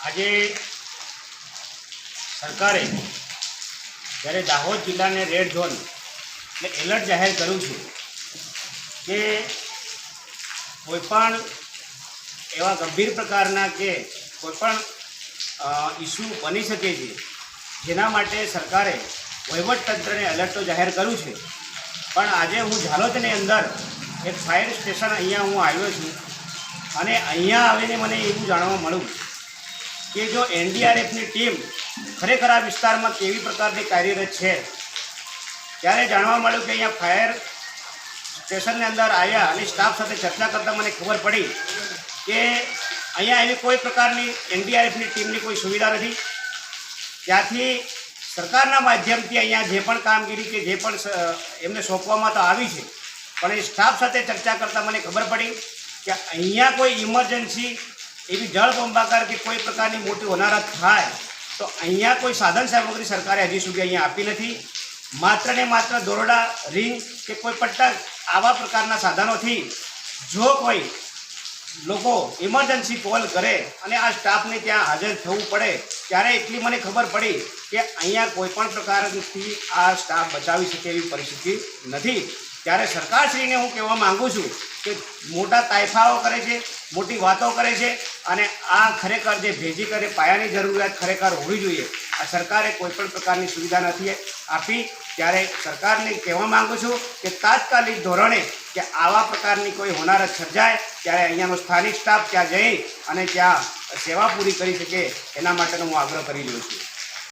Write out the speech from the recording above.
આજે સરકારે જ્યારે દાહોદ જિલ્લાને રેડ ઝોન એટલે એલર્ટ જાહેર કર્યું છે કે કોઈપણ એવા ગંભીર પ્રકારના કે કોઈપણ ઇસ્યુ બની શકે છે, જેના માટે સરકારે વહીવટતંત્રને એલર્ટ તો જાહેર કર્યું છે. પણ આજે હું ઝાલોદની અંદર એક ફાયર સ્ટેશન અહીંયા હું આવ્યો છું અને અહીંયા આવીને મને એવું જાણવા મળ્યું કે જો એનડીઆરએફની ટીમ ખરેખર આ વિસ્તારમાં કેવી પ્રકારની કાર્યરત છે, ત્યારે જાણવા મળ્યું કે અહીંયા ફાયર સ્ટેશનની અંદર આવ્યા અને સ્ટાફ સાથે ચર્ચા કરતાં મને ખબર પડી કે અહીંયા એવી કોઈ પ્રકારની એનડીઆરએફની ટીમની કોઈ સુવિધા નથી. ત્યાંથી સરકારના માધ્યમથી અહીંયા જે પણ કામગીરી કે જે પણ એમને સોંપવામાં તો આવી છે, પણ એ સ્ટાફ સાથે ચર્ચા કરતાં મને ખબર પડી કે અહીંયા કોઈ ઇમરજન્સી એવી જળબંબાકાર કે કોઈ પ્રકારની મોટી હોનારત થાય તો અહીંયા કોઈ સાધન સામગ્રી સરકારે હજી સુધી અહીંયા આપી નથી. માત્ર ને માત્ર દોરડા, રિંગ કે કોઈ પટ્ટા આવા પ્રકારના સાધનોથી જો કોઈ લોકો ઇમરજન્સી કોલ કરે અને આ સ્ટાફને ત્યાં હાજર થવું પડે, ત્યારે એટલી મને ખબર પડી કે અહીંયા કોઈપણ પ્રકારથી આ સ્ટાફ બચાવી શકે એવી પરિસ્થિતિ નથી. ત્યારે સરકારશ્રીને હું કહેવા માગું છું કે મોટા તાઇફાઓ કરે છે, મોટી વાતો કરે છે અને આ ખરેખર જે ભેજી કરે પાયાની જરૂરિયાત ખરેખર હોવી જોઈએ. આ સરકારે કોઈપણ પ્રકારની સુવિધા નથી આપી. ત્યારે સરકારને કહેવા માગું છું કે તાત્કાલિક ધોરણે કે આવા પ્રકારની કોઈ હોનારત સર્જાય ત્યારે અહીંયાનો સ્થાનિક સ્ટાફ ત્યાં જઈ અને ત્યાં સેવા પૂરી કરી શકે એના માટેનો હું આગ્રહ કરી રહ્યો છું.